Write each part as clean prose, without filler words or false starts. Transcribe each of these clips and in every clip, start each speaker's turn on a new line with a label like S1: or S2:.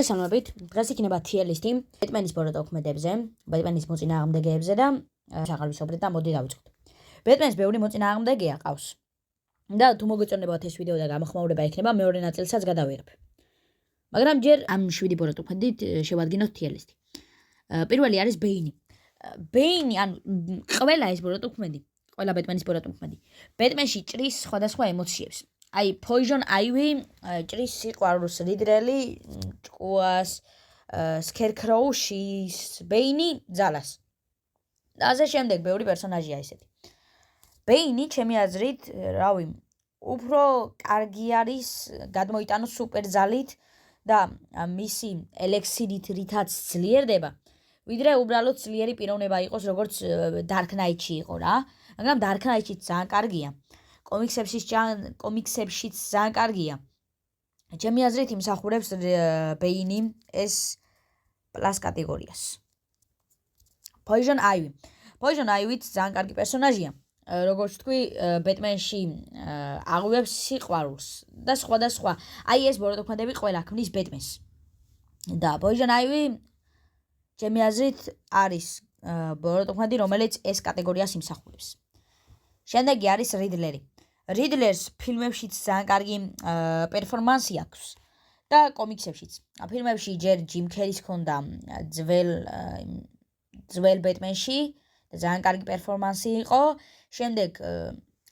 S1: მოგესალმებით. დღეს იქნება tier list-ი ბეტმენის ბოროტ მოქმედებზე, ბეტმენის მოწინააღმდეგეებზე და საღალვისობრად და მოდი დავიწყოთ. ბეტმენს ბევრი მოწინააღმდეგე ყავს. და თუ მოგეწონებათ ეს ვიდეო და გამოხმაურება იქნება, მეორე ნაწილსაც გადავიღებ. მაგრამ ჯერ ამ 7 ბოროტ მოქმედით შევადგინოთ tier list-ი. პირველი არის ბეინი. ბეინი ან ყველა ეს ბოროტ მოქმედი, ყველა ბეტმენის ბოროტ მოქმედი. ბეტმენში ჭრის სხვადასხვა ემოციებს. აი Poison Ivy ჭრის სიყვარულს, რიდლერი ჭკუას, Scarecrow-ში ბეინი ძალას. და ასე შემდეგ ბევრი პერსონაჟია ესეთი. ბეინი ჩემი აზრით, რავი, უფრო კარგი არის გადმოიტანოს სუპერ ძალით და მისი ელექსირით რითაც ძლიერდება, ვიდრე უბრალოდ ძლიერი პიროვნება იყოს, როგორც Dark Knight-ში იყო რა. მაგრამ Dark Knight-ში ძალიან კარგია. კომიქსებშიც ძალიან კარგია. ჩემი აზრით იმსახურებს ბეინი ეს პლუს კატეგორიას. Poison Ivy. Poison Ivy-ც ძალიან კარგი პერსონაჟია. როგორც თქვი, ბეტმენში აღვივებს სიყვარულს და სხვადასხვა. აი ეს ბოროტ მოქმედები ყველა ქმნის ბეტმენს. და Poison Ivy ჩემი აზრით არის ბოროტ მოქმედი, რომელიც ეს კატეგორიას იმსახურებს. შემდეგი არის რიდლერი. რიდლერს ფილმებშიც ძალიან კარგი პერფორმანსი აქვს და კომიქსებშიც. ფილმებში ჯერ ჯიმ კერის ჰქონდა ძველ ბეტმენში და ძალიან კარგი პერფორმანსი იყო. შემდეგ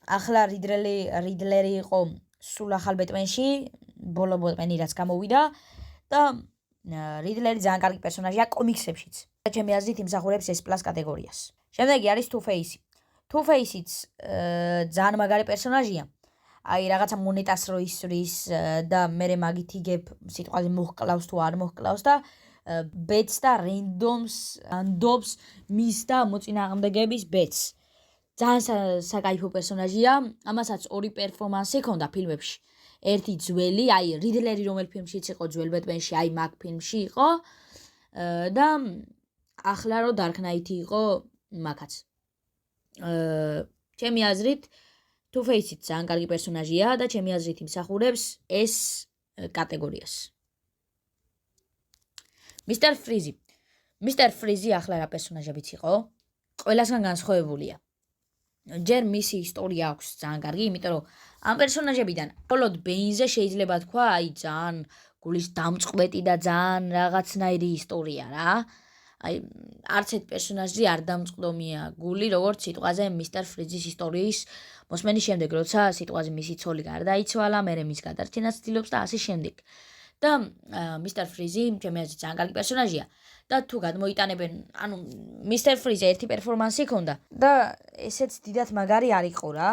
S1: ახლა რიდლერი იყო სულ ახალ ბეტმენში, ბოლო ბეტმენი რაც გამოვიდა და რიდლერი ძალიან კარგი პერსონაჟია კომიქსებშიც. და ჩემი აზრით იმსახურებს ეს პლუს კატეგორიას. შემდეგი არის Two-Face. Two-Face-იც ძალიან მაგარი პერსონაჟია. აი რაღაცა მონეტას რო ისვრის და მე მაგით იგებ სიტყვაზე მოჰკლავს თუ არ მოჰკლავს და ბეტს და რენდომს ანდობს მის და მოწინააღმდეგეების ბეტს. ძალიან საკაიფო პერსონაჟია, ამასაც ორი პერფორმანსი ჰქონდა ფილმებში. ერთი ძველი, აი რიდლერი რომელ ფილმშიც იყო ძველ ბეტმენში, აი მაგ ფილმში იყო და ახლა რო Dark Knight იყო მაგაც. ჩემი აზრით Two-Face-იც ძალიან კარგი პერსონაჟია და ჩემი აზრით იმსახურებს ეს კატეგორიას. Mr. Freeze. Mr. Freeze ახლა რა პერსონაჟებიც იყო? ყველასგან განსხვავებულია. ჯერ მისი ისტორია აქვს ძალიან კარგი, იმიტომ რომ ამ პერსონაჟებიდან მხოლოდ ბეინზე შეიძლება თქვა, აი ძალიან გულის დამწყვეტი და ძალიან რაღაცნაირი ისტორია რა. აი არც ერთ პერსონაჟზე არ დამწყდომია გული, როგორც სიტყვაზე Mr. Freeze-ის ისტორიის მოსმენის შემდეგ, როცა სიტყვაზე მისი ცოლი გარდაიცვალა, მერე მის გადარჩენას ცდილობს და ასე შემდეგ. და Mr. Freeze ჩემი აზრით ძალიან კარგი პერსონაჟია. და თუ გადმოიტანებენ, ანუ Mr. Freeze ერთი პერფორმანსი ჰქონდა და ესეც დიდად მაგარი არ იყო რა.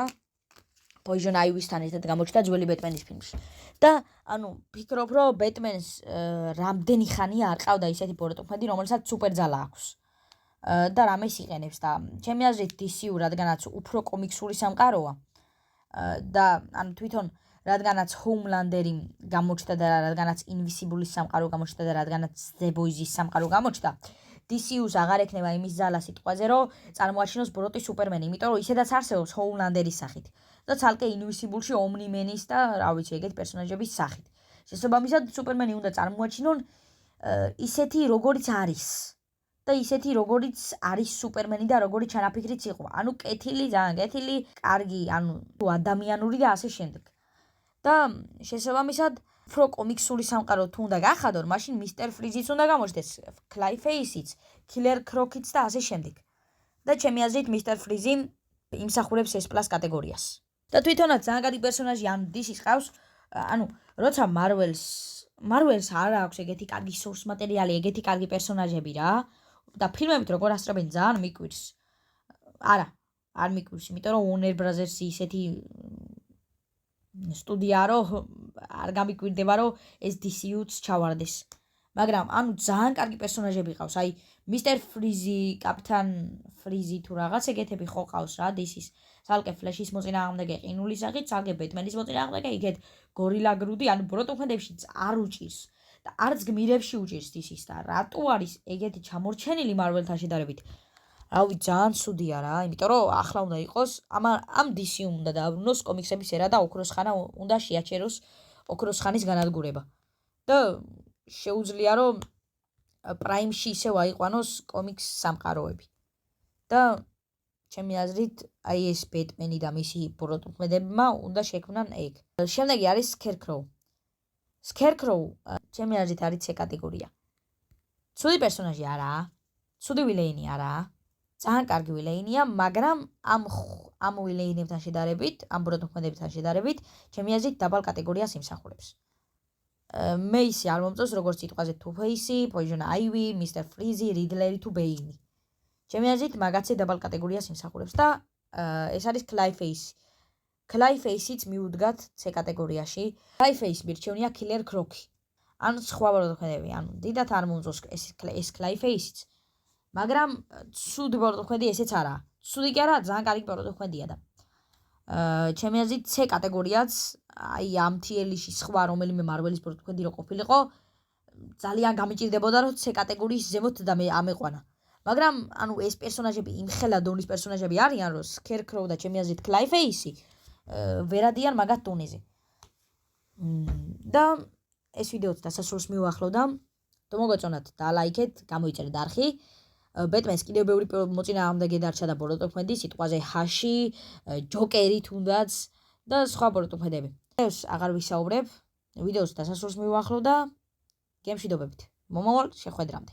S1: Poison Ivy-სთან ერთად გამოჩნდა ძველი ბეტმენის ფილმში. და ანუ ფიქრობ, რომ ბეტმენს რამდენი ხანია არ ყავდა ისეთი ბოროტ მოქმედი, რომელსაც სუპერ ძალა აქვს. და რამეს იყენებს და ჩემი აზრით DC-უ რადგანაც უფრო კომიქსური სამყაროა და ანუ თვითონ რადგანაც Homelander-ი გამოჩნდა და რადგანაც Invisible-ის სამყარო გამოჩნდა და რადგანაც The Boys-ის სამყარო გამოჩნდა, DC-ს აღარ ექნება იმის ძალა სიტყვაზე, რომ წარმოაჩინოს ბოროტი სუპერმენი, იმიტომ რომ ისედაც არსებობს Homelander-ის სახით და ცალკე Invisible-ში Omni-Man-ის და რა ვიცი, ეგეთ პერსონაჟების სახით. შესაბამისად, სუპერმენი უნდა წარმოაჩინონ ისეთი, როგორიც არის. და ისეთი, როგორიც არის სუპერმენი და როგორიც ჩანაფიქრიც იყო. ანუ კეთილი, ძალიან კეთილი, კარგი, ანუ ადამიანური და ასე შემდეგ. და შესაბამისად, უფრო კომიქსური სამყარო თუ უნდა გახადონ, მაშინ Mr. Freeze-იც უნდა გამოჩნდეს, Clayface-იც, Killer Croc-იც და ასე შემდეგ. და ჩემი აზრით Mr. Freeze იმსახურებს ეს პლუს კატეგორიას. და თვითონაც ძალიან კარგი პერსონაჟი ამ DC-ს ყავს, ანუ როცა Marvel-ს არ აქვს ეგეთი კარგი source მატერიალი, ეგეთი კარგი პერსონაჟები რა. და ფილმებით როგორ ასწრებენ ძალიან მიკვირს. არა, არ მიკვირს, იმიტომ რომ Warner Brothers-ი ისეთი სტუდია რომ არ გამიკვირდება რომ ეს DC-ს ჩავარდეს. მაგრამ ანუ ძალიან კარგი პერსონაჟები ყავს. აი Mr. Freeze, Captain Freeze თუ რაღაც ეგეთები ხო ყავს რა DC-ს. ცალკე Flash-ის მოწინააღმდეგე ყინულის სახით, ცალკე Batman-ის მოწინააღმდეგე, იქეთ Gorilla Grodd-ი, ანუ ბოროტ მოქმედებშიც არ უჭირს. და არც გმირებში უჭირს DC-ს და რატო არის ეგეთი ჩამორჩენილი Marvel-თან შედარებით? რავი, ძალიან ცუდია რა, იმიტომ რომ ახლა უნდა იყოს ამ DC უნდა დააბრუნოს კომიქსების ერა და ოქროს ხანა უნდა შეაჩეროს ოქროს ხანის განადგურება. და შეუძლია რომ პრაიმში ისევ აიყვანოს კომიქს სამყაროები. და ჩემი აზრით, აი ეს ბეტმენი და მისი ბროტმედებმა უნდა შექმნან ეგ. შემდეგი არის Scarecrow. Scarecrow, ჩემი აზრით არის C კატეგორია. ცუდი პერსონაჟი არაა, ცუდი ვილეინი არაა, ძალიან კარგი ვილეინია, მაგრამ ამ ვილეინებთან შედარებით, ამ ბროტმედებთან შედარებით, ჩემი აზრით დაბალ კატეგორიას იმსახურებს. მე ისე არ მომწონს როგორც სიტყვაზე Two-Face, Poison Ivy, Mr. Freeze, Riddler თუ Bane. ჩემი აზრით მაგაცე დაბალ კატეგორიას იმსახურებს და ეს არის Clayface. Clayface-იც მიუდგათ C კატეგორიაში. Clayface მირჩევნია Killer Croc. ან სხვა ბროტმედები, ანუ დიდათ არ მომწონს ეს Clayface-იც. მაგრამ ცუდი ბროტმედი ესეც არაა. ცუდი კი არა, ძალიან კარგი ბროტმედია და ჩემი აზრით C კატეგორიაც აი ამ TL-ში სხვა რომელიმე Marvel-ის ბროტმედი რო ყოფილიყო, ძალიან გამიჭირდებოდა რომ C კატეგორიის ზემოთ და მე ამეყვანა. მაგრამ ანუ ეს პერსონაჟები იმხელა დონის პერსონაჟები არიან, რომ Scarecrow და ჩემი აზრით Clayface ვერადიან მაგათ დონეზე. და ეს ვიდეოც დასასრულს მივახლოვ და თუ მოგეწონათ და ლაიქეთ, გამოიწერეთ არხი. ბეტმენს კიდევ ბევრი მოწინააღმდეგე დარჩა და ბროტმედი სიტყვაზე ჰაში, ჯოკერი თუნდაც და სხვა ბროტმედები. ეს აღარ ვისაუბრებ. ვიდეოს დასასრულს მივახლოვ და გემშვიდობებით. მომავალ შეხვედრამდე.